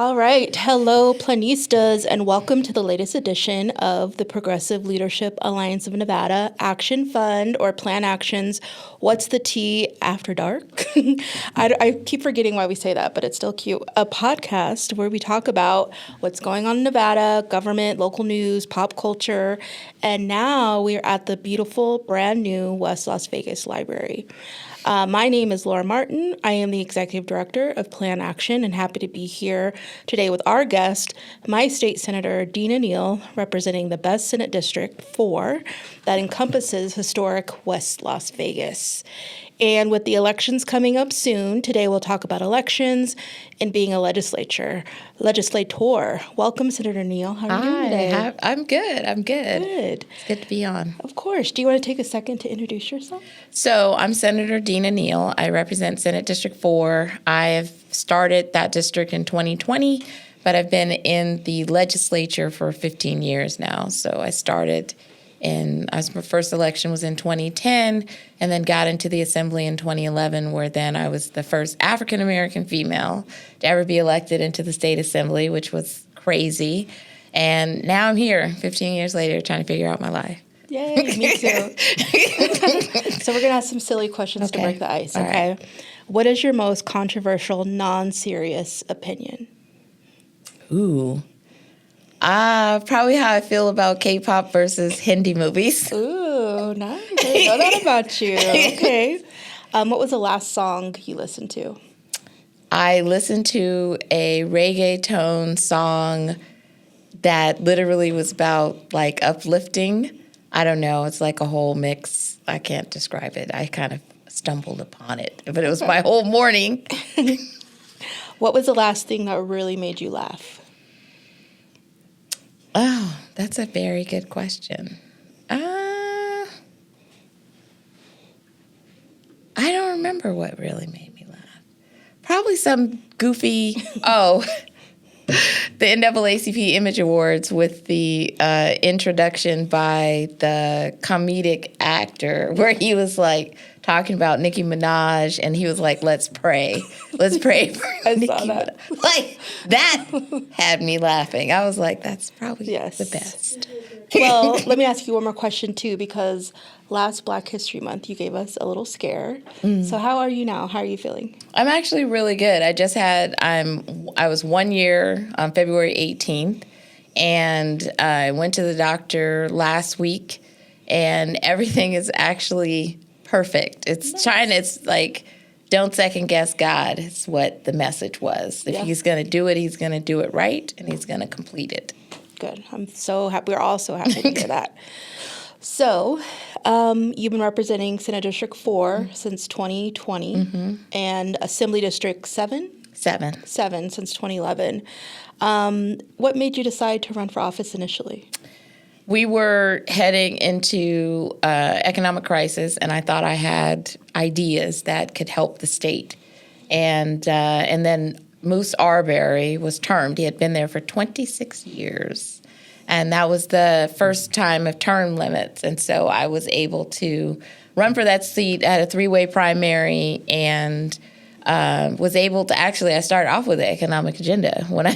All right. Hello, Planistas, and welcome to the latest edition of the Progressive Leadership Alliance of Nevada Action Fund, or Plan Actions. What's the Tea After Dark? I keep forgetting why we say that, but it's still cute. A podcast where we talk about what's going on in Nevada, government, local news, pop culture, and now we're at the beautiful, brand new West Las Vegas Library. My name is Laura Martin. I am the Executive Director of Plan Action and happy to be here today with our guest, my State Senator Dina Neal, representing the best Senate District 4 that encompasses historic West Las Vegas. And with the elections coming up soon, today we'll talk about elections and being a legislator. Welcome, Senator Neal. How are you doing today? I'm good. Good. It's good to be on. Of course. Do you want to take a second to introduce yourself? So I'm Senator Dina Neal. I represent Senate District 4. I have started that district in 2020, but I've been in the legislature for 15 years now. So I started my first election was in 2010, and then got into the assembly in 2011, where then I was the first African-American female to ever be elected into the state assembly, which was crazy. And now I'm here 15 years later trying to figure out my life. Yay, me too. So we're going to have some silly questions to break the ice, okay? Right. What is your most controversial, non-serious opinion? Ooh. Probably how I feel about K-pop versus Hindi movies. Ooh, nice. I didn't know that about you. Okay. What was the last song you listened to? I listened to a reggaeton song that literally was about, like, uplifting. I don't know. It's like a whole mix. I can't describe it. I kind of stumbled upon it, but it was my whole morning. What was the last thing that really made you laugh? Oh, that's a very good question. I don't remember what really made me laugh. Probably some goofy, the NAACP Image Awards with the introduction by the comedic actor where he was like talking about Nicki Minaj and he was like, let's pray. Let's pray for Nicki Minaj. Like, that had me laughing. I was like, that's probably the best. Well, let me ask you one more question too, because last Black History Month you gave us a little scare. So how are you now? How are you feeling? I'm actually really good. I was 1 year on February 18th, and I went to the doctor last week, and everything is actually perfect. It's like, don't second guess God. It's what the message was. If he's going to do it, he's going to do it right, and he's going to complete it. Good. I'm so happy. We're all so happy to hear that. So, you've been representing Senate District 4 since 2020 and Assembly District 7? 7 since 2011. What made you decide to run for office initially? We were heading into economic crisis, and I thought I had ideas that could help the state. And then Moose Arbery was termed. He had been there for 26 years. And that was the first time of term limits. And so I was able to run for that seat at a three-way primary and was able to I started off with the economic agenda. When I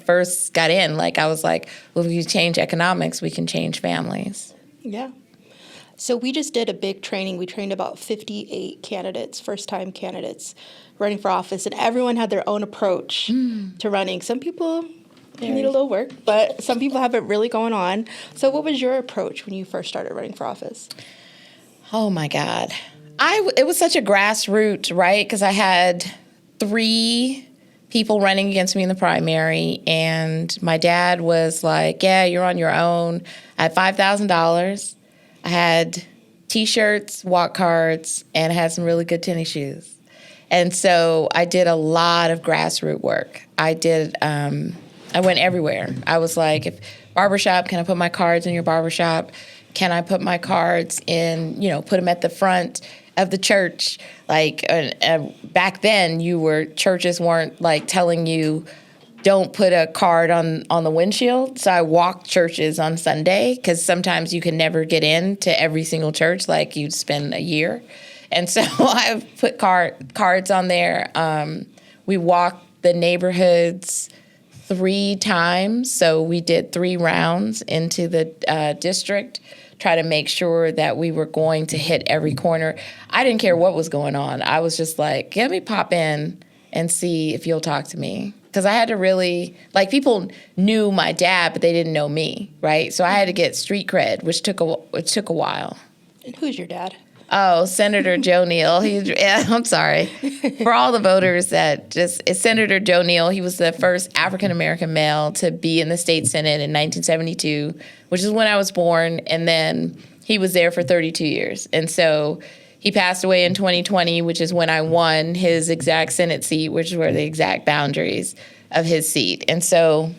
first got in, I was like, well, if we change economics, we can change families. Yeah. So we just did a big training. We trained about 58 candidates, first-time candidates running for office, and everyone had their own approach to running. Some people need a little work, but some people have it really going on. So what was your approach when you first started running for office? Oh, my God. It was such a grassroots, right? Because I had 3 people running against me in the primary, and my dad was like, yeah, you're on your own. I had $5,000. I had T-shirts, walk cards, and I had some really good tennis shoes. And so I did a lot of grassroots work. I went everywhere. I was like, if barbershop, can I put my cards in your barbershop? Can I put my cards in, put them at the front of the church? Back then, churches weren't telling you, don't put a card on the windshield. So I walked churches on Sunday because sometimes you can never get into every single church, you'd spend a year. And so I put cards on there. We walked the neighborhoods 3 times. So we did 3 rounds into the district, try to make sure that we were going to hit every corner. I didn't care what was going on. I was just like, let me pop in and see if you'll talk to me. Because I had to really, like, people knew my dad, but they didn't know me, right? So I had to get street cred, which took a while. And who's your dad? Oh, Senator Joe Neal. I'm sorry. For all the voters it's Senator Joe Neal. He was the first African-American male to be in the state Senate in 1972, which is when I was born. And then he was there for 32 years. And so he passed away in 2020, which is when I won his exact Senate seat, which were the exact boundaries of his seat. And so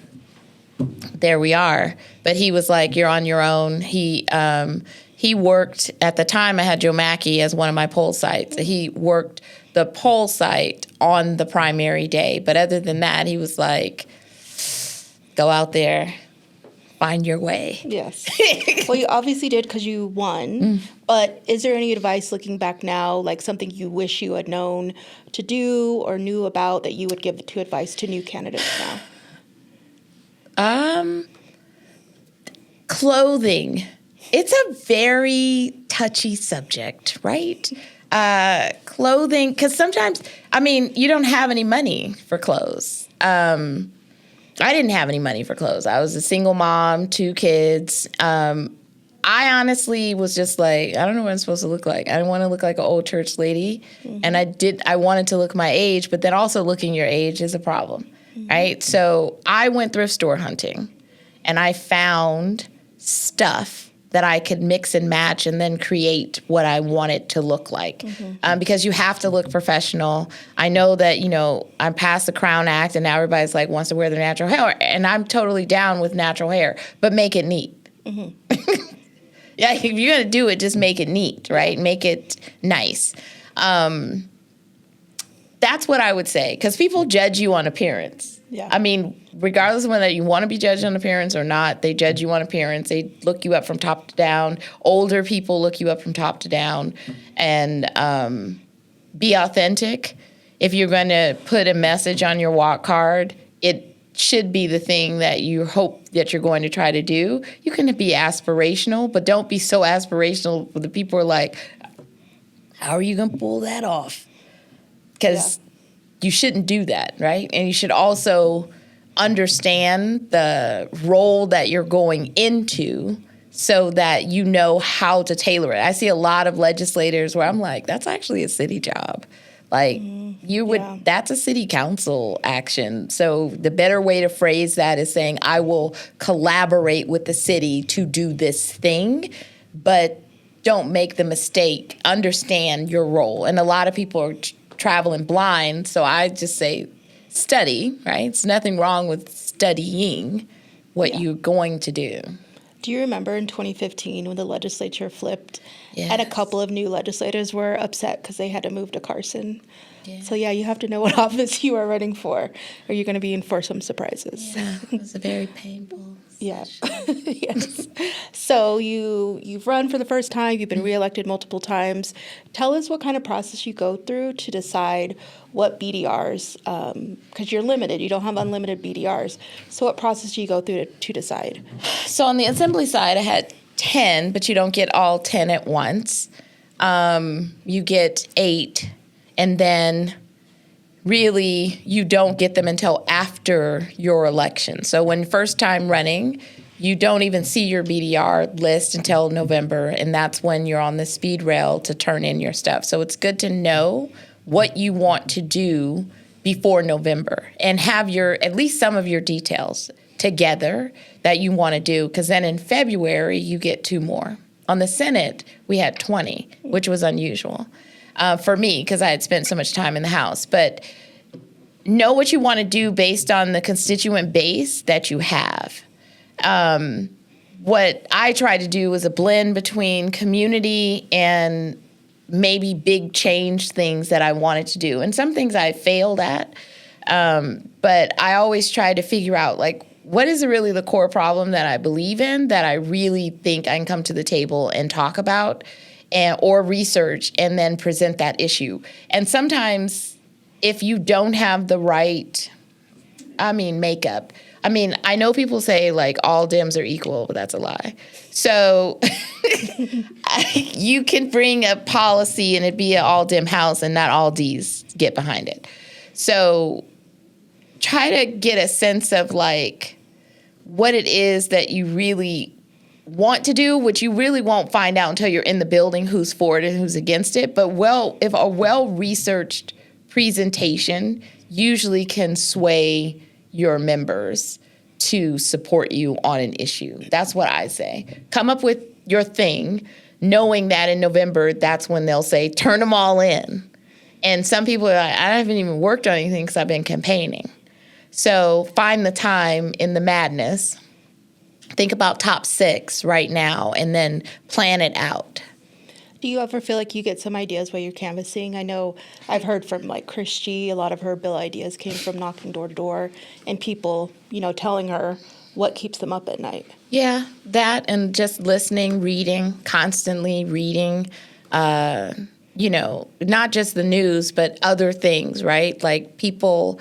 there we are. But he was like, you're on your own. He worked, at the time I had Joe Mackey as one of my poll sites. He worked the poll site on the primary day. But other than that, he was like, go out there, find your way. Yes. Well, you obviously did because you won. But is there any advice looking back now, like something you wish you had known to do or knew about that you would give to advice to new candidates now? Clothing. It's a very touchy subject, right? Clothing, because sometimes, you don't have any money for clothes. I didn't have any money for clothes. I was a single mom, 2 kids. I honestly was just like, I don't know what I'm supposed to look like. I didn't want to look like an old church lady. And I wanted to look my age, but then also looking your age is a problem, right? So I went thrift store hunting, and I found stuff that I could mix and match and then create what I want it to look like. Because you have to look professional. I know that, I'm past the Crown Act and now everybody's like wants to wear their natural hair. And I'm totally down with natural hair, but make it neat. Yeah, if you're going to do it, just make it neat, right? Make it nice. That's what I would say, because people judge you on appearance. Yeah. Regardless of whether you want to be judged on appearance or not, they judge you on appearance. They look you up from top to down. Older people look you up from top to down. And be authentic. If you're going to put a message on your walk card, it should be the thing that you hope that you're going to try to do. You can be aspirational, but don't be so aspirational the people are like, how are you going to pull that off? Because you shouldn't do that, right? And you should also understand the role that you're going into so that you know how to tailor it. I see a lot of legislators where I'm like, that's actually a city job. Like, that's a city council action. So the better way to phrase that is saying, I will collaborate with the city to do this thing, but don't make the mistake. Understand your role. And a lot of people are traveling blind, so I just say study, right? It's nothing wrong with studying what you're going to do. Do you remember in 2015 when the legislature flipped and a couple of new legislators were upset because they had to move to Carson? Yeah. So, you have to know what office you are running for, or you're going to be in for some surprises. Yeah, it was a very painful Yes. So you've run for the first time. You've been reelected multiple times. Tell us what kind of process you go through to decide what BDRs, because you're limited. You don't have unlimited BDRs. So what process do you go through to decide? So on the assembly side, I had 10, but you don't get all 10 at once. You get 8, and then really you don't get them until after your election. So when first time running, you don't even see your BDR list until November, and that's when you're on the speed rail to turn in your stuff. So it's good to know what you want to do before November and have at least some of your details together that you want to do, because then in February you get 2 more. On the Senate, we had 20, which was unusual for me because I had spent so much time in the House. But know what you want to do based on the constituent base that you have. What I try to do is a blend between community and maybe big change things that I wanted to do. And some things I failed at, but I always try to figure out, like, what is really the core problem that I believe in, that I really think I can come to the table and talk about or research and then present that issue. And sometimes if you don't have the right makeup. I mean, I know people say, like, all Dems are equal, but that's a lie. So you can bring a policy and it be an all-Dem house and not all Ds get behind it. So try to get a sense of, like, what it is that you really want to do, which you really won't find out until you're in the building who's for it and who's against it. But if a well-researched presentation usually can sway your members to support you on an issue. That's what I say. Come up with your thing, knowing that in November, that's when they'll say, turn them all in. And some people are like, I haven't even worked on anything because I've been campaigning. So find the time in the madness. Think about top 6 right now and then plan it out. Do you ever feel like you get some ideas while you're canvassing? I know I've heard from like Chris G, a lot of her bill ideas came from knocking door to door and people, telling her what keeps them up at night. Yeah, that and just listening, reading, constantly reading, not just the news, but other things, right? Like people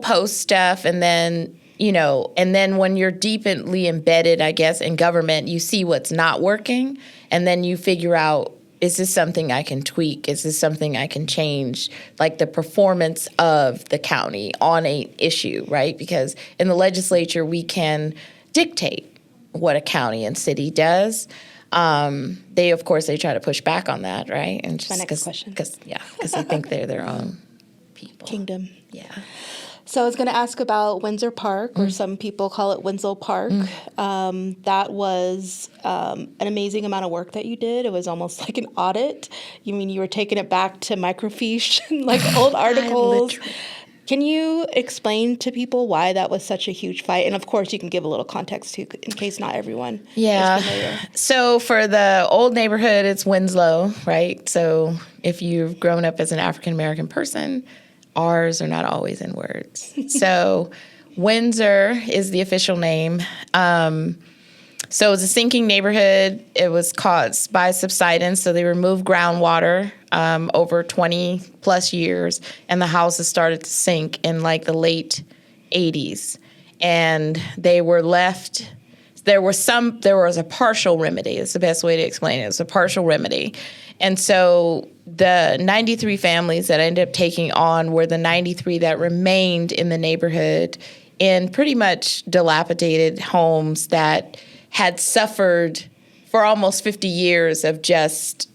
post stuff and then, and then when you're deeply embedded, I guess, in government, you see what's not working. And then you figure out, is this something I can tweak? Is this something I can change? Like the performance of the county on an issue, right? Because in the legislature, we can dictate what a county and city does. They try to push back on that, right? And just my next question. Because they think they're their own people. Kingdom. Yeah. So I was going to ask about Windsor Park, or some people call it Winslow Park. That was an amazing amount of work that you did. It was almost like an audit. You were taking it back to microfiche, like old articles. Can you explain to people why that was such a huge fight? And of course, you can give a little context too, in case not everyone is familiar. So for the old neighborhood, it's Winslow, right? So if you've grown up as an African-American person, R's are not always in words. So Windsor is the official name. So it was a sinking neighborhood. It was caused by subsidence. So they removed groundwater over 20 plus years, and the houses started to sink in like the late 80s. And they were left. There was a partial remedy. It's the best way to explain it. It was a partial remedy. And so the 93 families that I ended up taking on were the 93 that remained in the neighborhood in pretty much dilapidated homes that had suffered for almost 50 years of just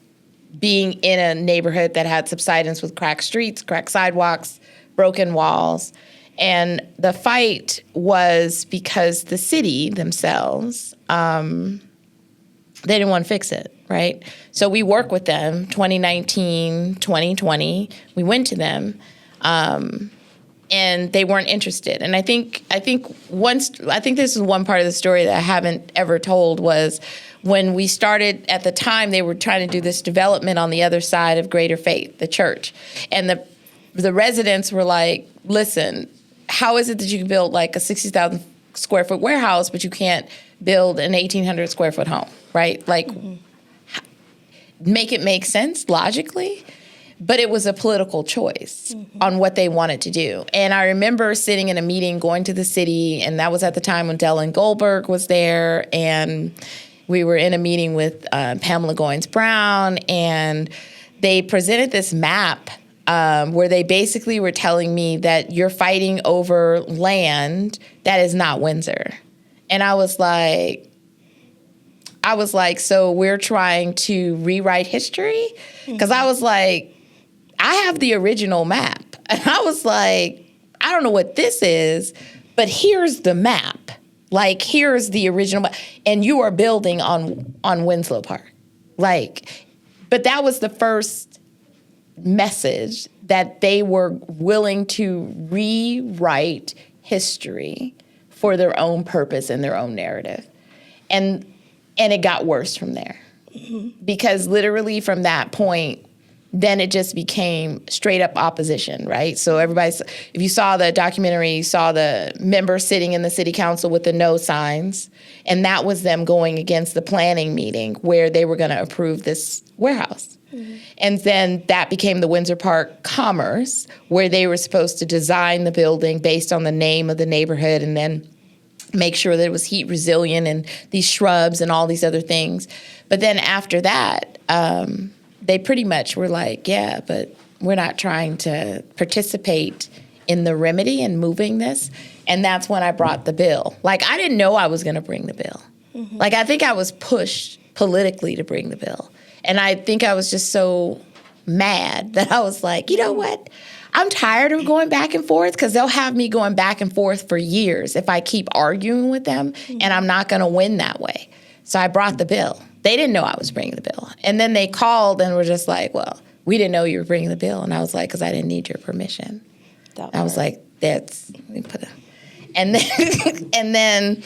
being in a neighborhood that had subsidence with cracked streets, cracked sidewalks, broken walls. And the fight was because the city themselves, they didn't want to fix it, right? So we worked with them 2019, 2020. We went to them, and they weren't interested. And I think this is one part of the story that I haven't ever told was when we started at the time, they were trying to do this development on the other side of Greater Faith, the church. And the residents were like, listen, how is it that you can build like a 60,000 square foot warehouse, but you can't build an 1,800 square foot home, right? Like, make it make sense logically. But it was a political choice on what they wanted to do. And I remember sitting in a meeting, going to the city, and that was at the time when Dylan Goldberg was there, and we were in a meeting with Pamela Goins-Brown, and they presented this map where they basically were telling me that you're fighting over land that is not Windsor. And I was like, so we're trying to rewrite history? Because I was like, I have the original map. And I was like, I don't know what this is, but here's the map. Like, here's the original map. And you are building on Winslow Park. Like, but that was the first message that they were willing to rewrite history for their own purpose and their own narrative. And it got worse from there. Because literally from that point, then it just became straight up opposition, right? So if you saw the documentary, you saw the members sitting in the city council with the no signs, and that was them going against the planning meeting where they were going to approve this warehouse. And then that became the Windsor Park Commerce, where they were supposed to design the building based on the name of the neighborhood and then make sure that it was heat resilient and these shrubs and all these other things. But then after that, they pretty much were like, yeah, but we're not trying to participate in the remedy and moving this. And that's when I brought the bill. Like, I didn't know I was going to bring the bill. Like, I think I was pushed politically to bring the bill. And I think I was just so mad that I was like, you know what? I'm tired of going back and forth, because they'll have me going back and forth for years if I keep arguing with them, and I'm not going to win that way. So I brought the bill. They didn't know I was bringing the bill. And then they called and were just like, well, we didn't know you were bringing the bill. And I was like, because I didn't need your permission. I was like, and then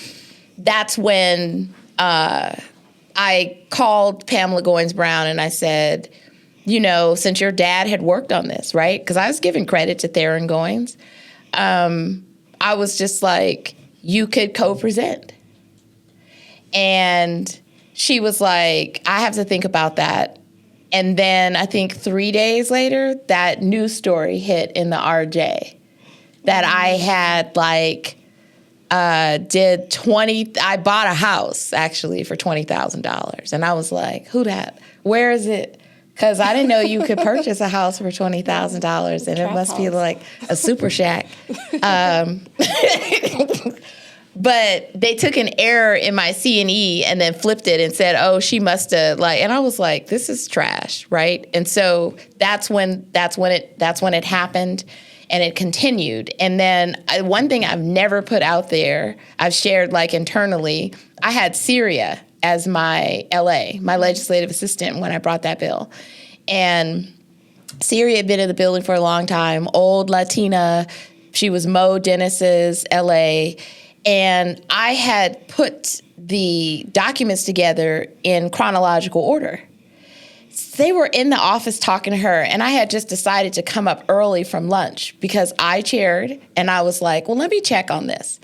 that's when I called Pamela Goins Brown and I said, you know, since your dad had worked on this, right? Because I was giving credit to Theron Goins. I was just like, you could co-present. And she was like, I have to think about that. And then I think 3 days later, that news story hit in the RJ that I had I bought a house actually for $20,000. And I was like, who that? Where is it? Because I didn't know you could purchase a house for $20,000, and it must be like a super shack. But they took an error in my C&E and then flipped it and said, oh, she must have and I was like, this is trash, right? And so that's when it happened, and it continued. And then one thing I've never put out there, I've shared internally, I had Syria as my my legislative assistant, when I brought that bill. And Syria had been in the building for a long time, old Latina. She was Mo Dennis's LA. And I had put the documents together in chronological order. They were in the office talking to her, and I had just decided to come up early from lunch because I chaired, and I was like, well, let me check on this.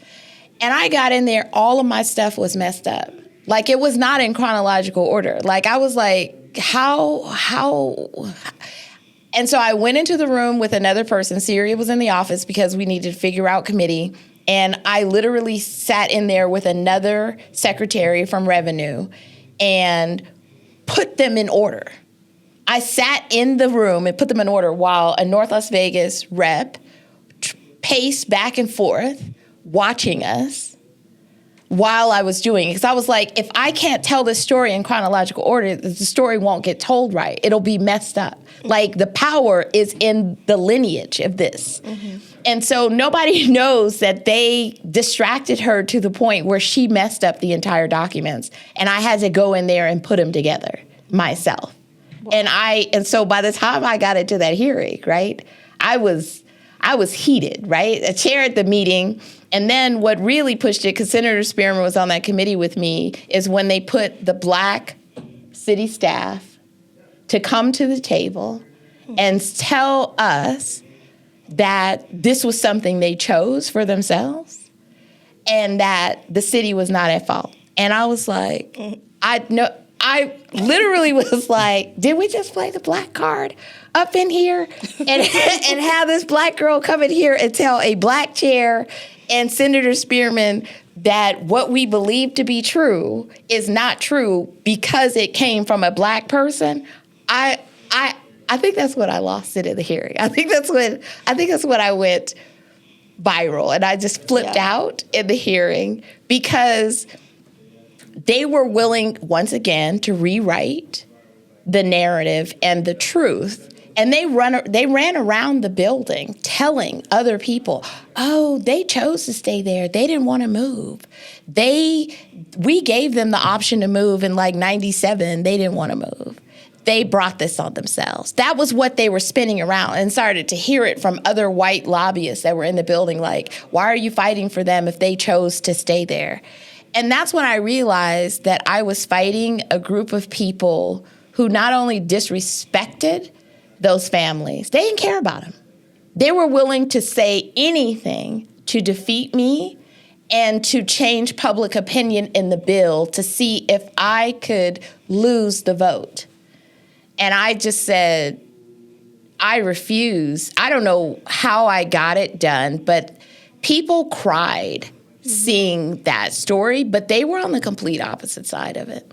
And I got in there, all of my stuff was messed up. It was not in chronological order. I was like, how? And so I went into the room with another person. Syria was in the office because we needed to figure out committee. And I literally sat in there with another secretary from Revenue and put them in order. I sat in the room and put them in order while a North Las Vegas rep paced back and forth watching us while I was doing it. Because I was like, if I can't tell this story in chronological order, the story won't get told right. It'll be messed up. The power is in the lineage of this. Mm-hmm. And so nobody knows that they distracted her to the point where she messed up the entire documents. And I had to go in there and put them together myself. Wow. And so by the time I got into that hearing, right, I was heated, right? I chaired the meeting. And then what really pushed it, because Senator Spearman was on that committee with me, is when they put the Black city staff to come to the table and tell us that this was something they chose for themselves and that the city was not at fault. And I was like, I literally was like, did we just play the Black card up in here and have this Black girl come in here and tell a Black chair and Senator Spearman that what we believe to be true is not true because it came from a Black person? I think that's when I lost it in the hearing. I think that's when I went viral, and I just flipped out in the hearing because they were willing once again to rewrite the narrative and the truth. And they ran around the building telling other people, oh, they chose to stay there. They didn't want to move. We gave them the option to move in 97. They didn't want to move. They brought this on themselves. That was what they were spinning around, and started to hear it from other white lobbyists that were in the building, why are you fighting for them if they chose to stay there? And that's when I realized that I was fighting a group of people who not only disrespected those families, they didn't care about them. They were willing to say anything to defeat me and to change public opinion in the bill to see if I could lose the vote. And I just said, I refuse. I don't know how I got it done, but people cried seeing that story, but they were on the complete opposite side of it.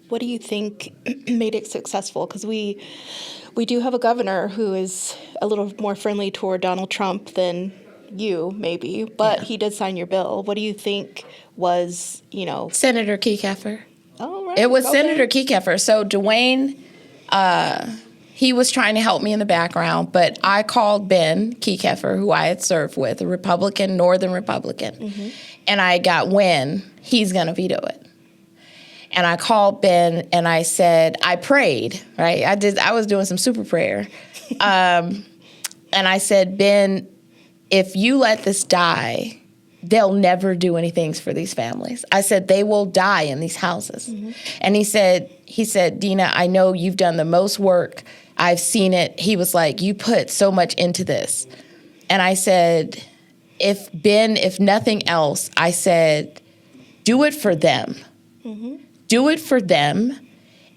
What do you think made it successful? Because we do have a governor who is a little more friendly toward Donald Trump than you, maybe, but he did sign your bill. What do you think was, Senator Kekeffer. Oh, right. It was Okay. Senator Kekeffer. So Dwayne, he was trying to help me in the background, but I called Ben Kekeffer, who I had served with, a Republican, Northern Republican, and I got wind he's going to veto it. And I called Ben and I said, I prayed, right? I was doing some super prayer. And I said, Ben, if you let this die, they'll never do anything for these families. I said, they will die in these houses. And he said, Dina, I know you've done the most work. I've seen it. He was like, you put so much into this. And I said, if nothing else, I said, do it for them. Do it for them.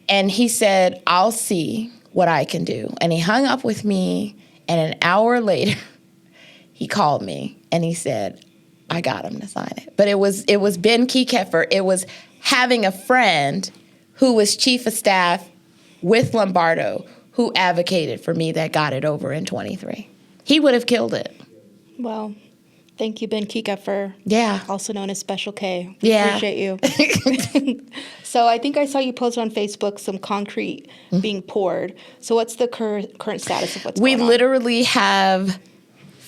And he said, I'll see what I can do. And he hung up with me, and an hour later, he called me, and he said, I got him to sign it. But it was Ben Kekeffer. It was having a friend who was chief of staff with Lombardo who advocated for me that got it over in 23. He would have killed it. Well, thank you, Ben Kekeffer. Yeah. Also known as Special K. Yeah. Appreciate you. So I think I saw you post on Facebook some concrete being poured. So what's the current status of what's We going on? literally have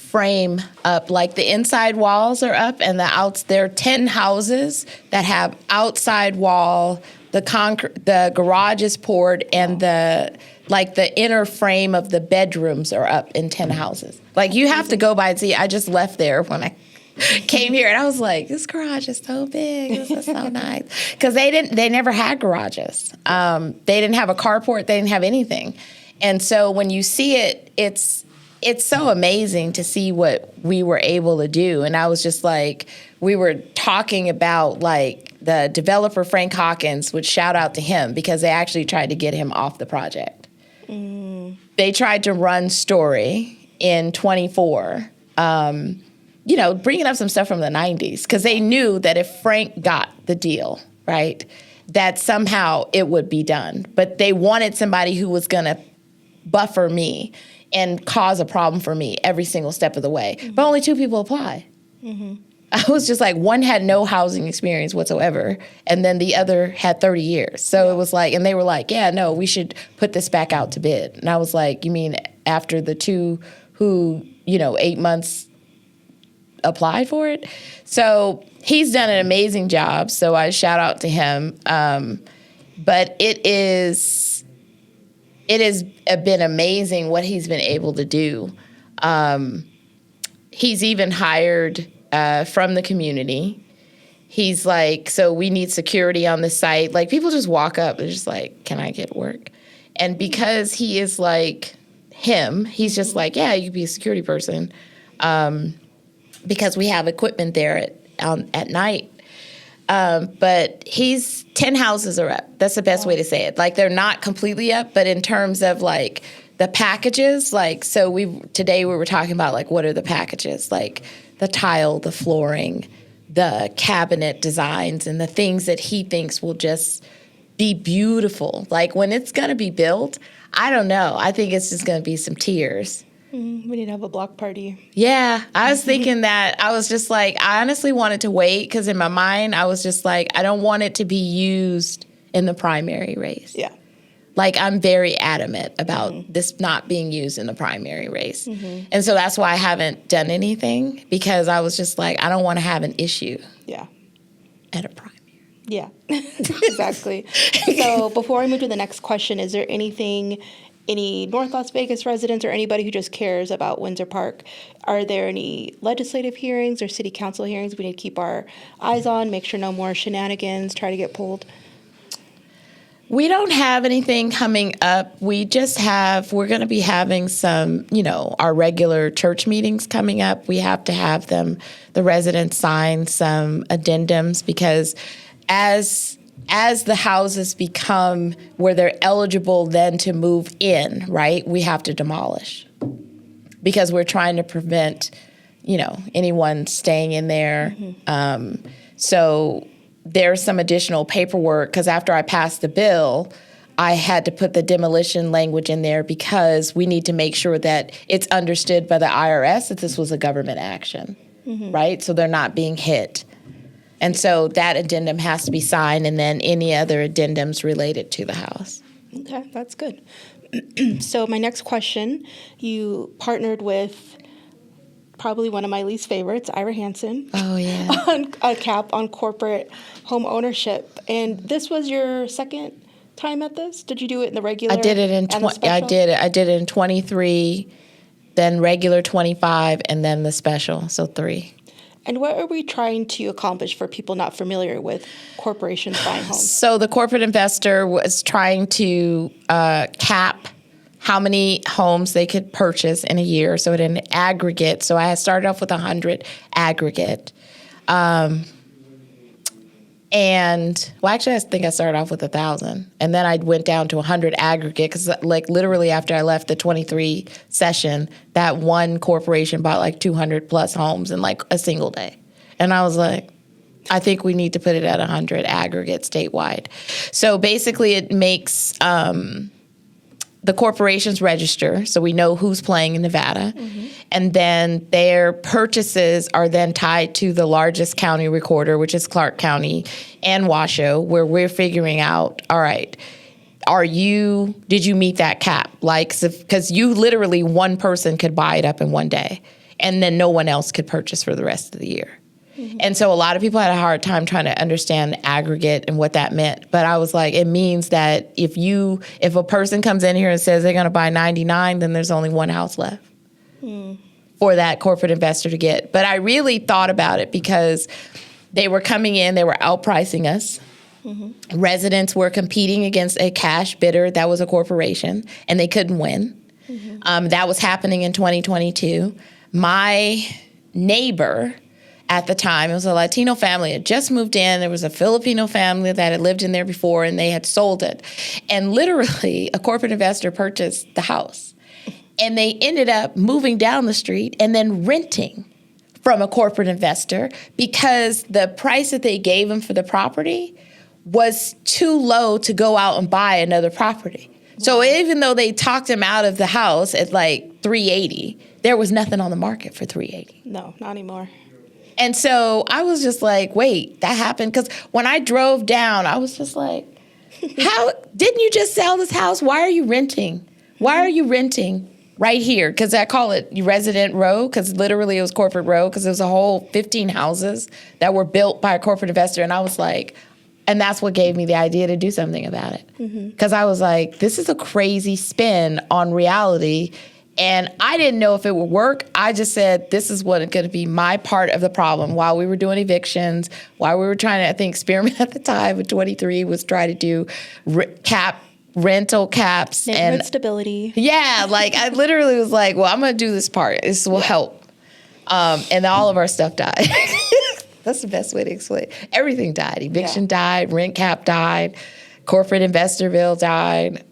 frame up, like the inside walls are up, and there are 10 houses that have outside wall, the garage is poured, and the inner frame of the bedrooms are up in 10 houses. Like, you have to go by and see. I just left there when I came here, and I was like, this garage is so big. This is so nice. Because they never had garages. They didn't have a carport. They didn't have anything. And so when you see it, it's so amazing to see what we were able to do. And I was just like, we were talking about, like, the developer, Frank Hawkins, which shout out to him, because they actually tried to get him off the project. They tried to run Story in 24, bringing up some stuff from the 90s, because they knew that if Frank got the deal, right, that somehow it would be done. But they wanted somebody who was going to buffer me and cause a problem for me every single step of the way. But only 2 people applied. I was just like, one had no housing experience whatsoever, and then the other had 30 years. So it was like, and they were like, yeah, no, we should put this back out to bid. And I was like, you mean after the 2 who, 8 months applied for it? So he's done an amazing job, so I shout out to him. But it has been amazing what he's been able to do. He's even hired from the community. He's like, so we need security on the site. Like, people just walk up and just like, can I get work? And because he is like him, he's just like, yeah, you can be a security person. Because we have equipment there at night. But 10 houses are up. That's the best way to say it. Like, they're not completely up, but in terms of, like, the packages, like, so today we were talking about, like, what are the packages? Like, the tile, the flooring, the cabinet designs, and the things that he thinks will just be beautiful. Like, when it's going to be built, I don't know. I think it's just going to be some tears. We need to have a block party. Yeah, I was thinking that. I was just like, I honestly wanted to wait, because in my mind, I was just like, I don't want it to be used in the primary race. Yeah. Like, I'm very adamant about this not being used in the primary race. And so that's why I haven't done anything, because I was just like, I don't want to have an issue at a primary. Yeah, exactly. So before I move to the next question, is there any North Las Vegas residents or anybody who just cares about Windsor Park, are there any legislative hearings or city council hearings we need to keep our eyes on, make sure no more shenanigans try to get pulled? We don't have anything coming up. We're going to be having some, our regular church meetings coming up. We have to have the residents sign some addendums, because as as the houses become where they're eligible then to move in, right, we have to demolish because we're trying to prevent, anyone staying in there. So there's some additional paperwork because after I passed the bill, I had to put the demolition language in there because we need to make sure that it's understood by the IRS that this was a government action, right? So they're not being hit. And so that addendum has to be signed and then any other addendums related to the house. Okay, that's good. So my next question, you partnered with probably one of my least favorites, Ira Hansen. Oh, yeah. On a cap on corporate home ownership. And this was your second time at this? Did you do it in the regular? I did it in I did it in 23, then regular 25, and then the special, so 3. And what are we trying to accomplish for people not familiar with corporations buying homes? So the corporate investor was trying to cap how many homes they could purchase in a year. So in an aggregate, so I started off with 100 aggregate. Actually, I think I started off with 1,000. And then I went down to 100 aggregate because, literally after I left the 23 session, that one corporation bought 200 plus homes in a single day. And I was like, I think we need to put it at 100 aggregate statewide. So basically it makes the corporations register, so we know who's playing in Nevada. And then their purchases are then tied to the largest county recorder, which is Clark County and Washoe, where we're figuring out, all right, did you meet that cap? Because you literally, one person could buy it up in one day, and then no one else could purchase for the rest of the year. And so a lot of people had a hard time trying to understand aggregate and what that meant. But I was like, it means that if a person comes in here and says they're going to buy 99, then there's only one house left for that corporate investor to get. But I really thought about it because they were coming in, they were outpricing us. Residents were competing against a cash bidder that was a corporation, and they couldn't win. That was happening in 2022. My neighbor at the time, it was a Latino family. It had just moved in. There was a Filipino family that had lived in there before, and they had sold it. And literally, a corporate investor purchased the house. And they ended up moving down the street and then renting from a corporate investor because the price that they gave them for the property was too low to go out and buy another property. So even though they talked him out of the house at $380, there was nothing on the market for $380. No, not anymore. And so I was just like, wait, that happened? Because when I drove down, I was just like, how didn't you just sell this house? Why are you renting? Why are you renting right here? Because I call it resident row, because literally it was corporate row, because it was a whole 15 houses that were built by a corporate investor. And I was like, and that's what gave me the idea to do something about it. Because I was like, this is a crazy spin on reality. And I didn't know if it would work. I just said, this is what is going to be my part of the problem. While we were doing evictions, while we were trying to, I think, experiment at the time with 23 was try to do rental caps. Neighborhood stability. Yeah, I literally was like, well, I'm going to do this part. This will help. And all of our stuff died. That's the best way to explain it. Everything died. Eviction died. Rent cap died. Corporate investor bill died.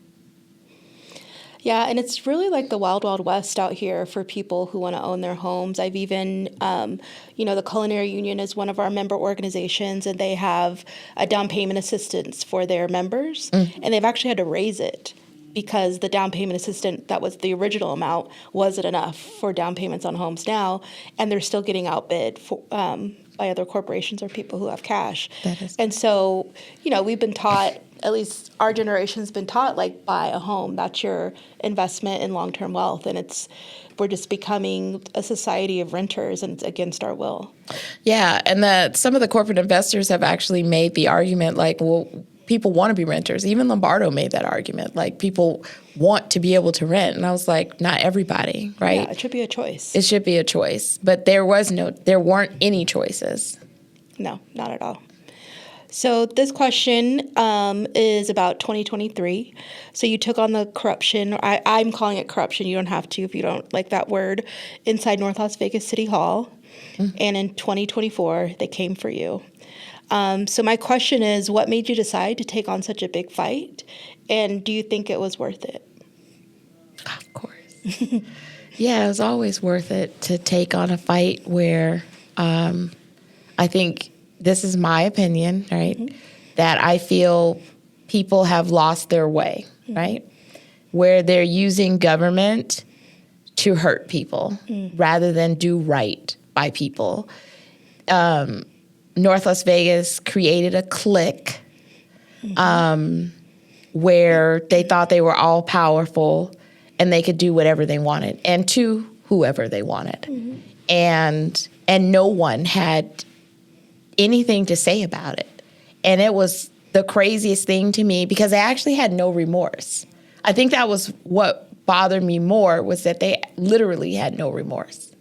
Yeah, and it's really like the wild, wild west out here for people who want to own their homes. I've even, the Culinary Union is one of our member organizations, and they have a down payment assistance for their members, and they've actually had to raise it because the down payment assistance that was the original amount wasn't enough for down payments on homes now, and they're still getting outbid by other corporations or people who have cash. And so, we've been taught, at least our generation's been taught, buy a home. That's your investment in long-term wealth. And we're just becoming a society of renters, and it's against our will. Yeah, and some of the corporate investors have actually made the argument, people want to be renters. Even Lombardo made that argument. People want to be able to rent. And I was like, not everybody, right? Yeah, it should be a choice. It should be a choice. But there weren't any choices. No, not at all. So this question is about 2023. So you took on the corruption. I'm calling it corruption. You don't have to if you don't like that word. Inside North Las Vegas City Hall. And in 2024, they came for you. So my question is, what made you decide to take on such a big fight? And do you think it was worth it? Of course. Yeah, it was always worth it to take on a fight where I think, this is my opinion, right, that I feel people have lost their way, right, where they're using government to hurt people rather than do right by people. North Las Vegas created a clique where they thought they were all powerful and they could do whatever they wanted and to whoever they wanted. And no one had anything to say about it. And it was the craziest thing to me because they actually had no remorse. I think that was what bothered me more, was that they literally had no remorse.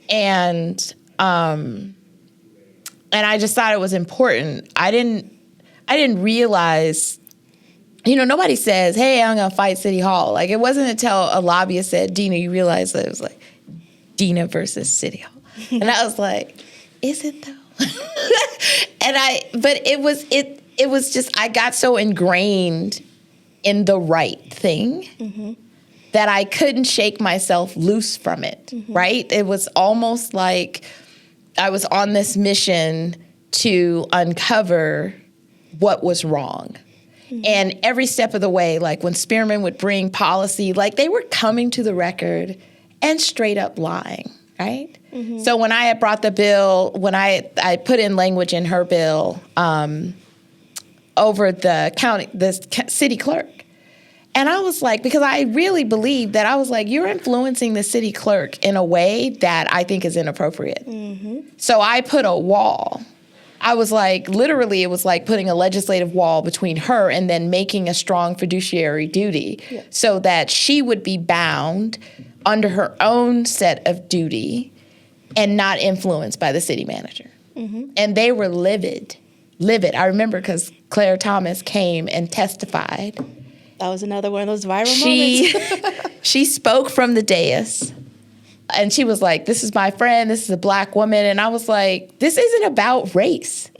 And I just thought it was important. I didn't realize, nobody says, hey, I'm going to fight City Hall. Like, it wasn't until a lobbyist said, Dina, you realize that it was like Dina versus City Hall. And I was like, is it though? But it was just, I got so ingrained in the right thing that I couldn't shake myself loose from it, right? It was almost like I was on this mission to uncover what was wrong. And every step of the way, like when Spearman would bring policy, like they were coming to the record and straight up lying, right? So when I had brought the bill, when I put in language in her bill over the city clerk, and I was like, because I really believed that, I was like, you're influencing the city clerk in a way that I think is inappropriate. So I put a wall. I was like, literally, it was like putting a legislative wall between her and then making a strong fiduciary duty so that she would be bound under her own set of duty and not influenced by the city manager. And they were livid. I remember because Claire Thomas came and testified. That was another one of those viral moments. She spoke from the dais, and she was like, this is my friend, this is a Black woman. And I was like, this isn't about race.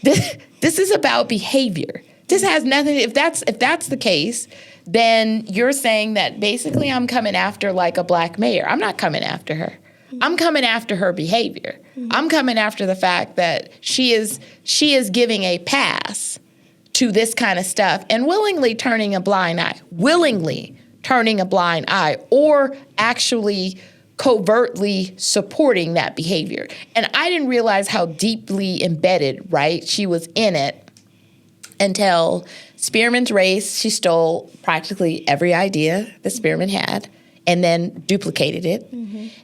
This is about behavior. This has nothing, if that's the case, then you're saying that basically I'm coming after like a Black mayor. I'm not coming after her. I'm coming after her behavior. I'm coming after the fact that she is giving a pass to this kind of stuff and willingly turning a blind eye, or actually covertly supporting that behavior. And I didn't realize how deeply embedded, right, she was in it until Spearman's race. She stole practically every idea that Spearman had and then duplicated it.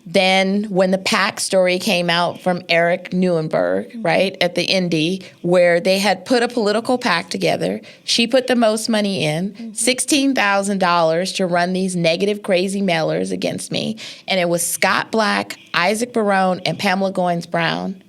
Then when the PAC story came out from Eric Neuenberg, right, at the Indy, where they had put a political PAC together, she put the most money in, $16,000 to run these negative, crazy mailers against me. And it was Scott Black, Isaac Barone, and Pamela Goins-Brown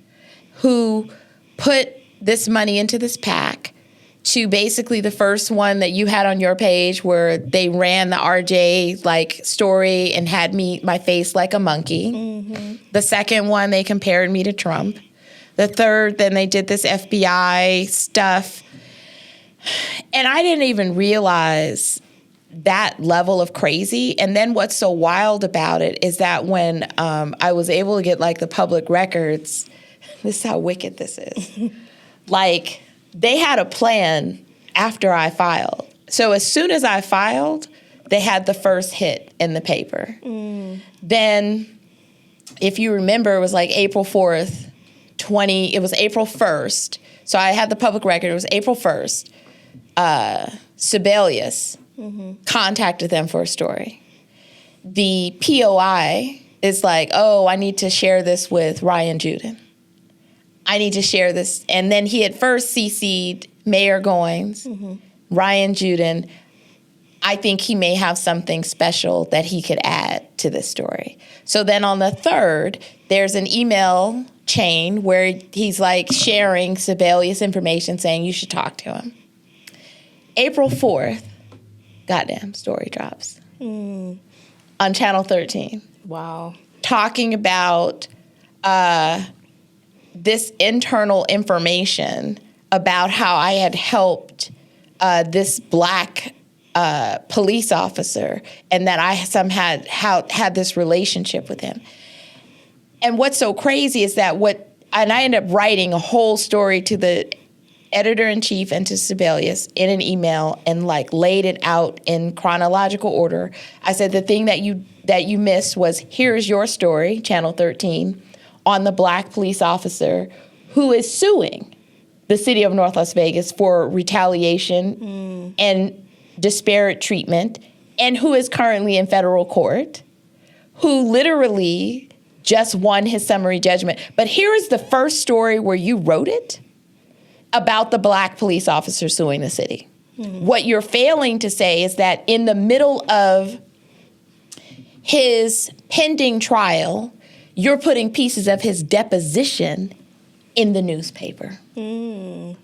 who put this money into this PAC, to basically the first one that you had on your page where they ran the RJ like story and had my face like a monkey. The second one, they compared me to Trump. The third, then they did this FBI stuff. And I didn't even realize that level of crazy. And then what's so wild about it is that when I was able to get like the public records, this is how wicked this is. Like, they had a plan after I filed. So as soon as I filed, they had the first hit in the paper. Then, if you remember, it was like April 4th, it was April 1st. So I had the public record. It was April 1st. Sebelius contacted them for a story. The POI is like, oh, I need to share this with Ryan Juden. I need to share this. And then he had first CC'd Mayor Goins, Ryan Juden. I think he may have something special that he could add to this story. So then on the 3rd, there's an email chain where he's like sharing Sebelius information saying you should talk to him. April 4th, goddamn story drops on Channel 13. Wow. Talking about this internal information about how I had helped this Black police officer, and that I somehow had this relationship with him. And what's so crazy is that and I ended up writing a whole story to the editor-in-chief and to Sebelius in an email, and like laid it out in chronological order. I said, the thing that you missed was, here's your story, Channel 13, on the Black police officer who is suing the city of North Las Vegas for retaliation and disparate treatment, and who is currently in federal court, who literally just won his summary judgment. But here is the first story where you wrote it about the Black police officer suing the city. What you're failing to say is that in the middle of his pending trial, you're putting pieces of his deposition in the newspaper. You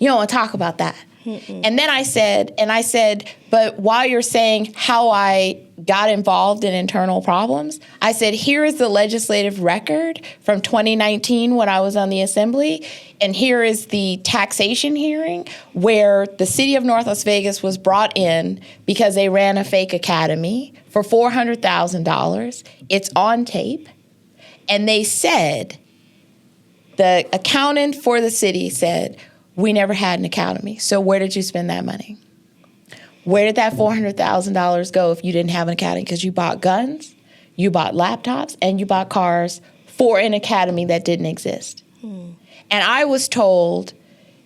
don't want to talk about that. And then I said, but while you're saying how I got involved in internal problems, I said, here is the legislative record from 2019 when I was on the assembly, and here is the taxation hearing where the city of North Las Vegas was brought in because they ran a fake academy for $400,000. It's on tape. And they said, the accountant for the city said, we never had an academy. So where did you spend that money? Where did that $400,000 go if you didn't have an academy? Because you bought guns, you bought laptops, and you bought cars for an academy that didn't exist. And I was told,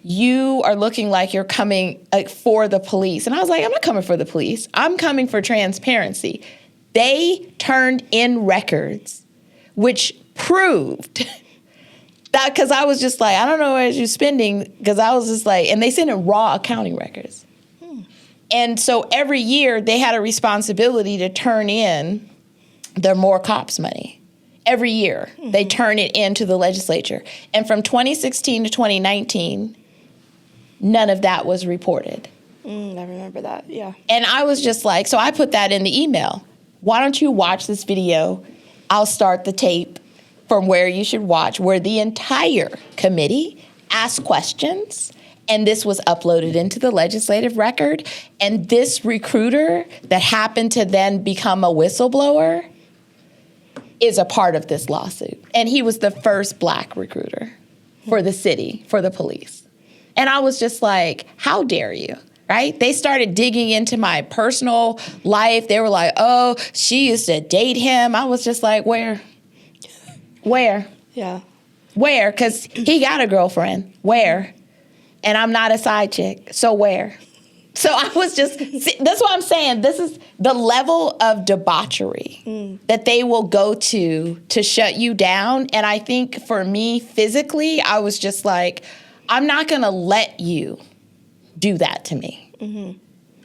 you are looking like you're coming for the police. And I was like, I'm not coming for the police. I'm coming for transparency. They turned in records which proved that, because I was just like, I don't know where you're spending, because I was just like, and they sent in raw accounting records. And so every year they had a responsibility to turn in their More Cops money. Every year they turn it into the legislature. And from 2016 to 2019, none of that was reported. I remember that, yeah. And I was just like, so I put that in the email. Why don't you watch this video? I'll start the tape from where you should watch, where the entire committee asked questions, and this was uploaded into the legislative record. And this recruiter that happened to then become a whistleblower is a part of this lawsuit. And he was the first Black recruiter for the city, for the police. And I was just like, how dare you? Right? They started digging into my personal life. They were like, oh, she used to date him. I was just like, where? Yeah. Where? Because he got a girlfriend. Where? And I'm not a side chick. So where? So I was just, that's what I'm saying. This is the level of debauchery that they will go to shut you down. And I think for me, physically, I was just like, I'm not going to let you do that to me.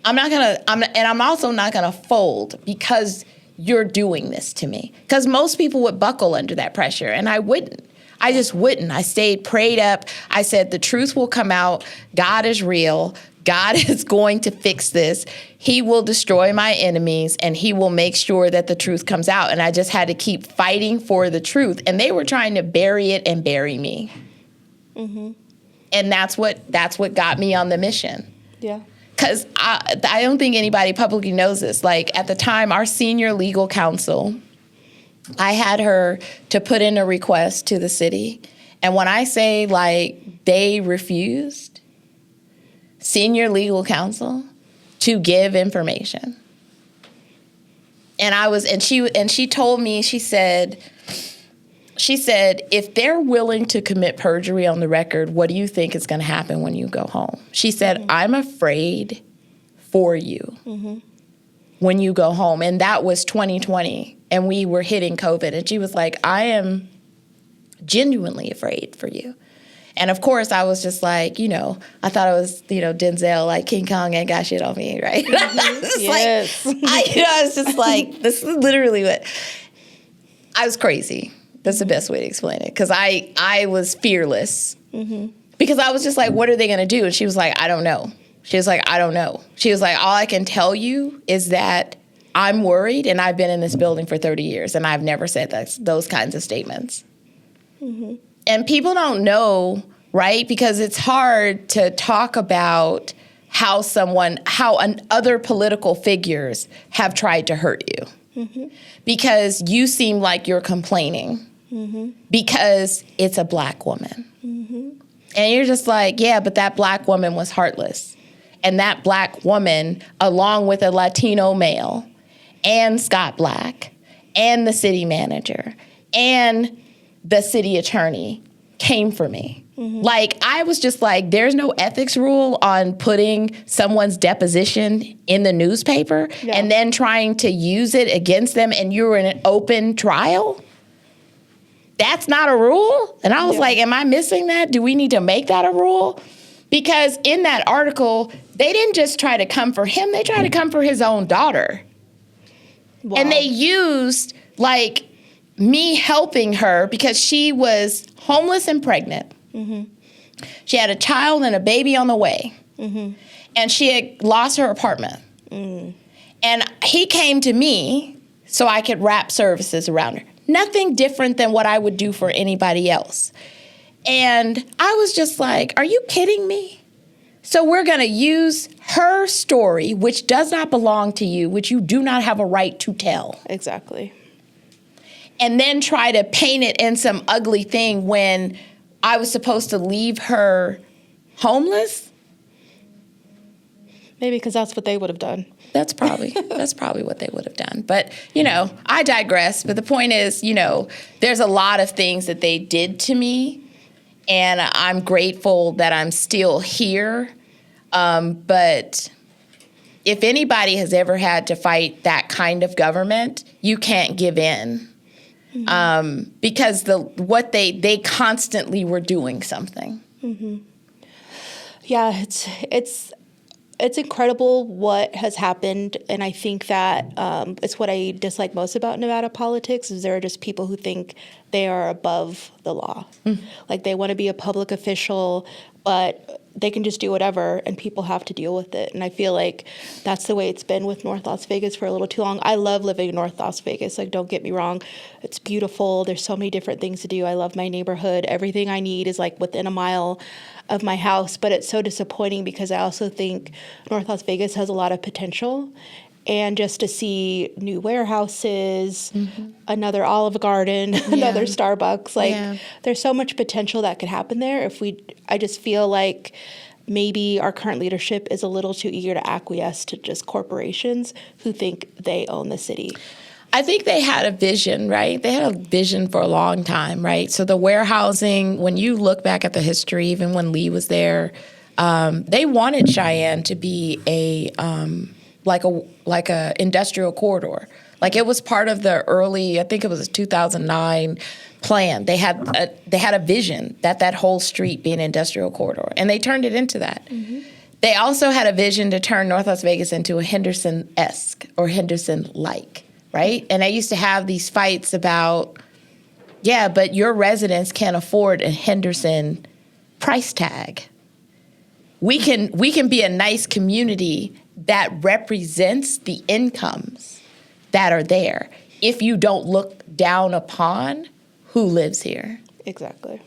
I'm also not going to fold because you're doing this to me. Because most people would buckle under that pressure, and I wouldn't. I just wouldn't. I stayed prayed up. I said, the truth will come out. God is real. God is going to fix this. He will destroy my enemies, and he will make sure that the truth comes out. And I just had to keep fighting for the truth. And they were trying to bury it and bury me. And that's what got me on the mission. Yeah. Because I don't think anybody publicly knows this. Like, at the time, our senior legal counsel, I had her to put in a request to the city. And when I say, like, they refused, senior legal counsel, to give information. And she told me, she said, if they're willing to commit perjury on the record, what do you think is going to happen when you go home? She said, I'm afraid for you when you go home. And that was 2020, and we were hitting COVID. And she was like, I am genuinely afraid for you. And of course, I was just like, I thought it was, Denzel, like King Kong ain't got shit on me, right? Yes. I was just like, this is literally what, I was crazy. That's the best way to explain it. Because I was fearless. Because I was just like, what are they going to do? And she was like, I don't know. She was like, I don't know. She was like, all I can tell you is that I'm worried, and I've been in this building for 30 years, and I've never said those kinds of statements. And people don't know, right? Because it's hard to talk about how other political figures have tried to hurt you. Because you seem like you're complaining because it's a Black woman. And you're just like, yeah, but that Black woman was heartless. And that Black woman, along with a Latino male and Scott Black and the city manager and the city attorney, came for me. Like, I was just like, there's no ethics rule on putting someone's deposition in the newspaper and then trying to use it against them, and you're in an open trial. That's not a rule. And I was like, am I missing that? Do we need to make that a rule? Because in that article, they didn't just try to come for him, they tried to come for his own daughter. Wow. And they used, like, me helping her because she was homeless and pregnant. She had a child and a baby on the way. And she had lost her apartment. And he came to me so I could wrap services around her. Nothing different than what I would do for anybody else. And I was just like, are you kidding me? So we're going to use her story, which does not belong to you, which you do not have a right to tell. Exactly. And then try to paint it in some ugly thing when I was supposed to leave her homeless? Maybe because that's what they would have done. That's probably what they would have done. But, I digress. But the point is, there's a lot of things that they did to me, and I'm grateful that I'm still here. But if anybody has ever had to fight that kind of government, you can't give in. Because what they constantly were doing something. Yeah, it's incredible what has happened, and I think that it's what I dislike most about Nevada politics is there are just people who think they are above the law. Like they want to be a public official, but they can just do whatever, and people have to deal with it. And I feel like that's the way it's been with North Las Vegas for a little too long. I love living in North Las Vegas. Like, don't get me wrong. It's beautiful. There's so many different things to do. I love my neighborhood. Everything I need is like within a mile of my house. But it's so disappointing because I also think North Las Vegas has a lot of potential. And just to see new warehouses, another Olive Garden, another Starbucks, there's so much potential that could happen there. I just feel like maybe our current leadership is a little too eager to acquiesce to just corporations who think they own the city. I think they had a vision, right? They had a vision for a long time, right? So the warehousing, when you look back at the history, even when Lee was there, they wanted Cheyenne to be like a industrial corridor. Like it was part of the early, I think it was a 2009 plan. They had a vision that whole street be an industrial corridor, and they turned it into that. They also had a vision to turn North Las Vegas into a Henderson-esque or Henderson-like, right? And they used to have these fights about, but your residents can't afford a Henderson price tag. We can be a nice community that represents the incomes that are there if you don't look down upon who lives here. Exactly.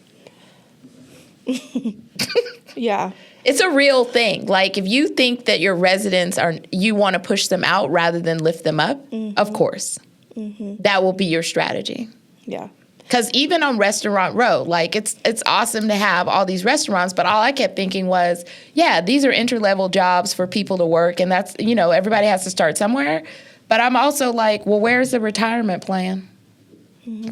Yeah. It's a real thing. Like if you think that your residents you want to push them out rather than lift them up, of course, that will be your strategy. Yeah. Because even on Restaurant Row, like it's awesome to have all these restaurants, but all I kept thinking was, these are entry-level jobs for people to work, and that's, everybody has to start somewhere. But I'm also like, well, where's the retirement plan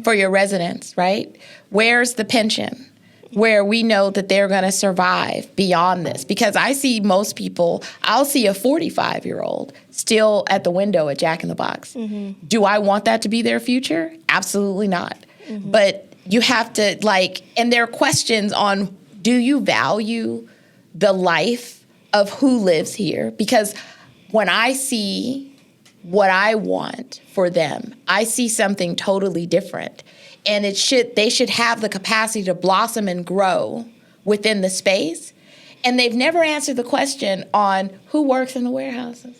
for your residents, right? Where's the pension where we know that they're going to survive beyond this? Because I see most people, I'll see a 45-year-old still at the window at Jack in the Box. Do I want that to be their future? Absolutely not. But you have to and there are questions on, do you value the life of who lives here? Because when I see what I want for them, I see something totally different. And they should have the capacity to blossom and grow within the space. And they've never answered the question on who works in the warehouses.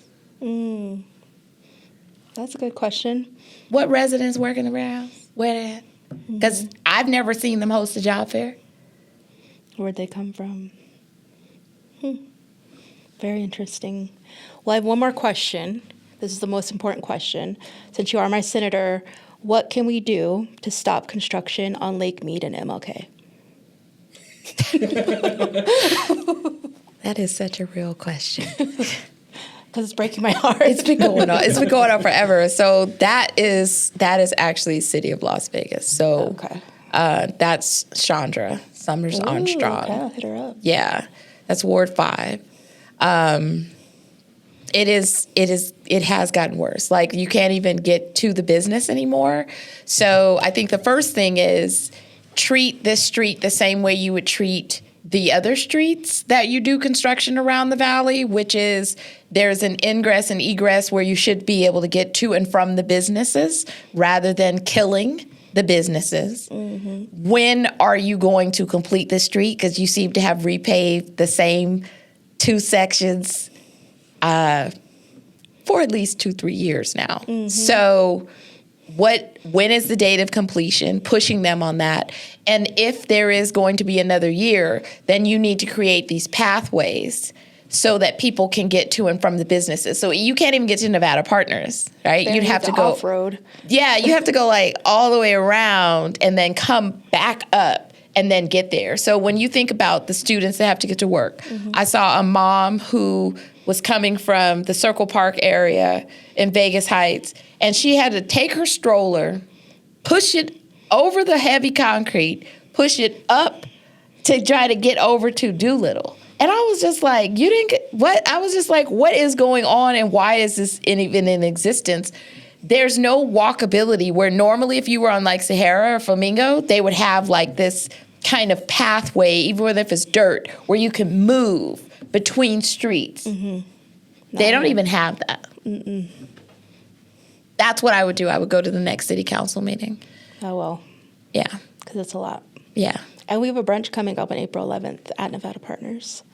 That's a good question. What residents work in the warehouse? Where they at? Because I've never seen them host a job fair. Where'd they come from? Very interesting. Well, I have one more question. This is the most important question. Since you are my senator, what can we do to stop construction on Lake Mead and MLK? That is such a real question. Because it's breaking my heart. It's been going on. It's been going on forever. So that is actually City of Las Vegas. So that's Chandra Summers Armstrong. Okay, I'll hit her up. Yeah, that's Ward 5. It has gotten worse. Like, you can't even get to the business anymore. So I think the first thing is treat this street the same way you would treat the other streets that you do construction around the valley, which is there's an ingress and egress where you should be able to get to and from the businesses rather than killing the businesses. Mm-hmm. When are you going to complete the street? Because you seem to have repaved the same 2 sections for at least 2-3 years now. Mm-hmm. So when is the date of completion? Pushing them on that. And if there is going to be another year, then you need to create these pathways so that people can get to and from the businesses. So you can't even get to Nevada Partners, right? You'd have to go off-road. Yeah, you have to go like all the way around and then come back up and then get there. So when you think about the students that have to get to work, I saw a mom who was coming from the Circle Park area in Vegas Heights, and she had to take her stroller, push it over the heavy concrete, push it up to try to get over to Doolittle. And I was just like, you didn't get what? I was just like, what is going on and why is this even in existence? There's no walkability where normally if you were on like Sahara or Flamingo, they would have like this kind of pathway, even if it's dirt, where you can move between streets. Mm-hmm. They don't even have that. Mm-mm. That's what I would do. I would go to the next city council meeting. Oh, well. Yeah. Because it's a lot. Yeah. And we have a brunch coming up on April 11th at Nevada Partners.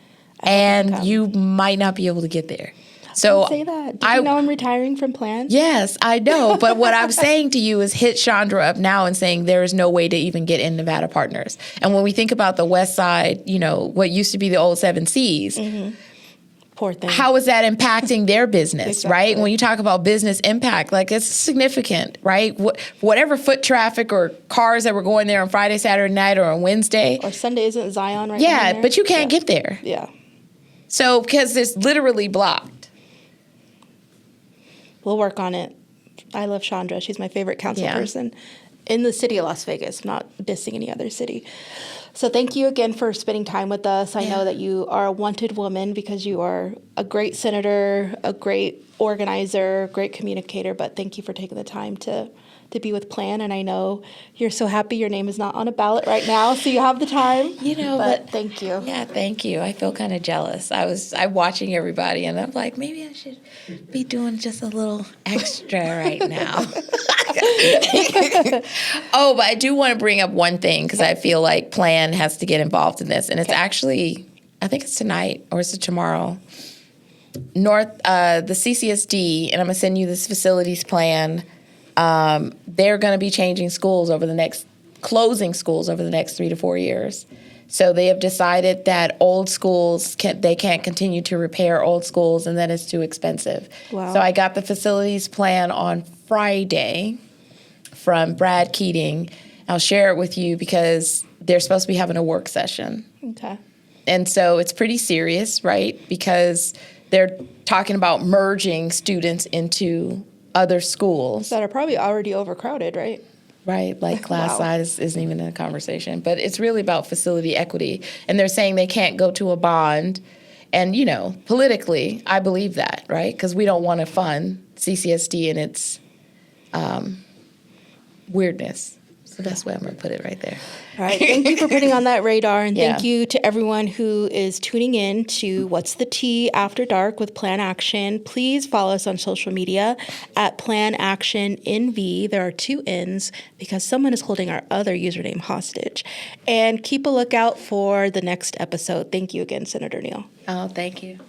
And you might not be able to get there. So don't say that. Did you know I'm retiring from Plan? Yes, I know. But what I'm saying to you is hit Chandra up now and saying there is no way to even get in Nevada Partners. And when we think about the Westside, you know, what used to be the old 7 Cs, poor thing. How is that impacting their business, Exactly. right? When you talk about business impact, like it's significant, right? Whatever foot traffic or cars that were going there on Friday, Saturday night, or on Wednesday. Or Sunday isn't Zion right Yeah, there? but you can't get there. Yeah. So, because it's literally blocked. We'll work on it. I love Chandra. She's my favorite council person in the city of Las Vegas. I'm not dissing any other city. So thank you again for spending time with us. I know that you are a wanted woman because you are a great senator, a great organizer, great communicator, but thank you for taking the time to be with Plan. And I know you're so happy your name is not on a ballot right now, so you have the time. You know, but thank you. Yeah, thank you. I feel kind of jealous. I'm watching everybody, and I'm like, maybe I should be doing just a little extra right now. Oh, but I do want to bring up one thing because I feel like Plan has to get involved in this, and it's actually, I think it's tonight or is it tomorrow? The CCSD, and I'm gonna send you this facilities plan. They're going to be closing schools over the next 3 to 4 years. So they have decided that old schools they can't continue to repair old schools, and that is too expensive. Wow. So I got the facilities plan on Friday from Brad Keating. I'll share it with you because they're supposed to be having a work session. Okay. And so it's pretty serious, right? Because they're talking about merging students into other schools. That are probably already overcrowded, right? Right, like class size isn't even in a conversation. But it's really about facility equity. And they're saying they can't go to a bond. And, you know, politically, I believe that, right? Because we don't want to fund CCSD and its weirdness. So that's where I'm going to put it right there. All right. Thank you for putting on that radar. And thank you to everyone who is tuning in to What's the Tea After Dark with Plan Action. Please follow us on social media at Plan Action NV. There are 2 N's because someone is holding our other username hostage. And keep a lookout for the next episode. Thank you again, Senator Neal. Oh, thank you.